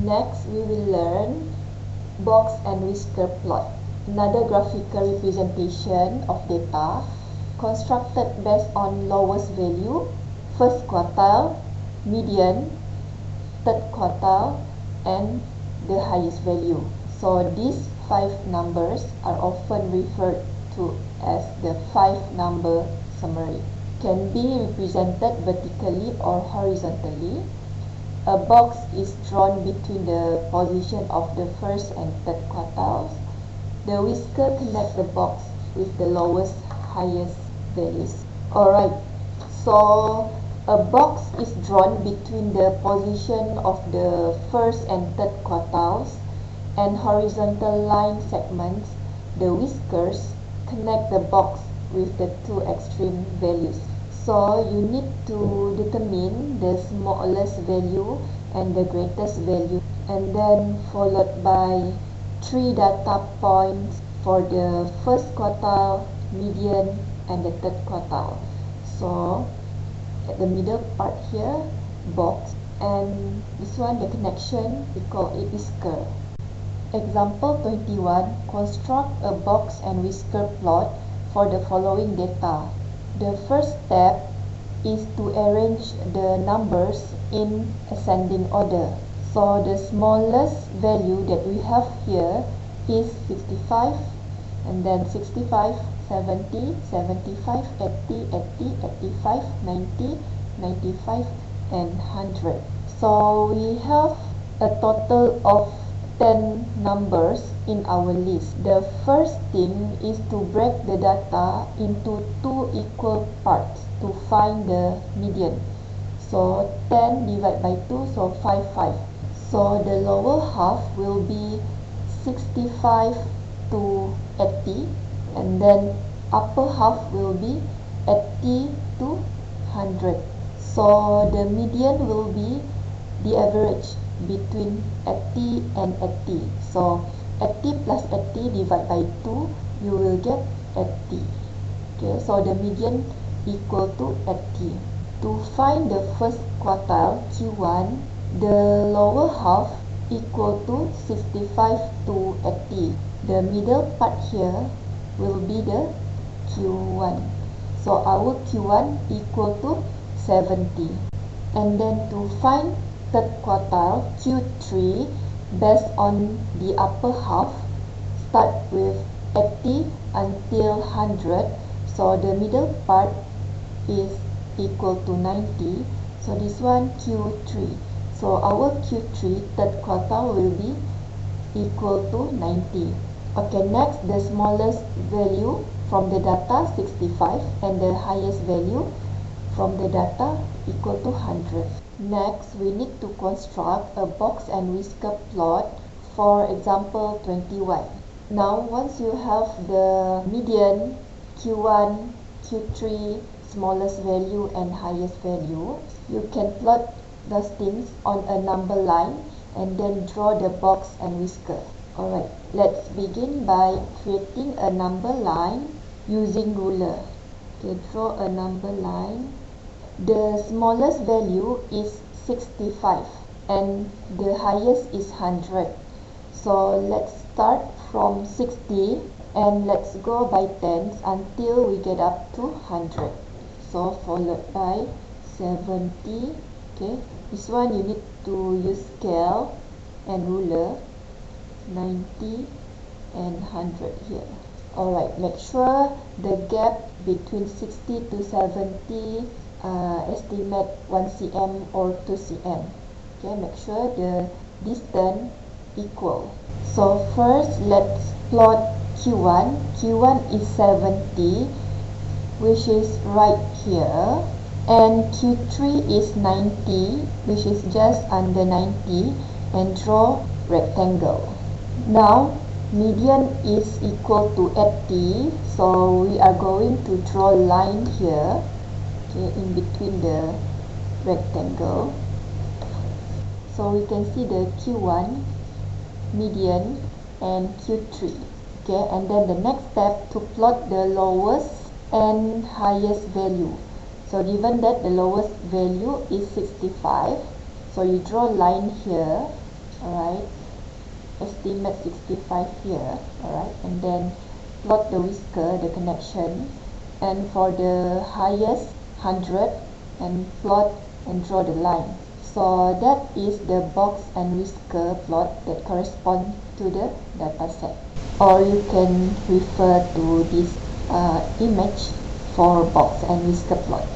Next, we will learn box and whisker plot, another graphical representation of data constructed based on lowest value, first quartile, median, third quartile, and the highest value. So these 5 numbers are often referred to as the 5-number summary. Can be represented vertically or horizontally. A box is drawn between the position of the first and third quartiles. The whisker connects the box with the lowest, highest values. Alright, so a box is drawn between the position of the first and third quartiles, and horizontal line segments, the whiskers, connect the box with the two extreme values. So you need to determine the smallest value and the greatest value, and then followed by 3 data points for the first quartile, median, and the third quartile. So at the middle part here, box, and this one, the connection, we call it whisker. Example 21. Construct a box and whisker plot for the following data. The first step is to arrange the numbers in ascending order. So the smallest value that we have here is 65, and then 65, 70, 75, 80, 80, 85, 90, 95, and 100. So we have a total of 10 numbers in our list. The first thing is to break the data into 2 equal parts to find the median. So 10 divided by 2, so 5. So the lower half will be 65 to 80, and then upper half will be 80 to 100. So the median will be the average between 80 and 80. So 80 plus 80 divided by 2, you will get 80. Okay, so the median equal to 80. To find the first quartile, Q1, the lower half equal to 65 to 80. The middle part here will be the Q1. So our Q1 equal to 70. And then to find third quartile, Q3, based on the upper half, start with 80 until 100. So the middle part is equal to 90. So this one Q3. So our Q3, third quartile, will be equal to 90. Okay, next, the smallest value from the data, 65, and the highest value from the data equal to 100. Next, we need to construct a box and whisker plot for example 21. Now, once you have the median, Q1, Q3, smallest value and highest value, you can plot those things on a number line and then draw the box and whisker. Alright, let's begin by creating a number line using ruler. Okay, draw a number line. The smallest value is 65 and the highest is 100. So let's start from 60 and let's go by tens until we get up to 100. So followed by 70. Okay, this one you need to use scale and ruler. 90 and 100 here. Alright, make sure the gap between 60 to 70 estimate 1 cm or 2 cm. Okay, make sure the distance equal. So first let's plot Q1. Q1 is 70, which is right here, and Q3 is 90, which is just under 90, and draw rectangle. Now median is equal to 80, so we are going to draw a line here, okay, in between the rectangle. So we can see the Q1, median, and Q3. Okay, and then the next step to plot the lowest and highest value. So given that the lowest value is 65, so you draw a line here alright, estimate 65 here, alright, and then plot the whisker, the connection, and for the highest 100, and plot and draw the line. So that is the box and whisker plot that correspond to the data set. Or you can refer to this image for box and whisker plot.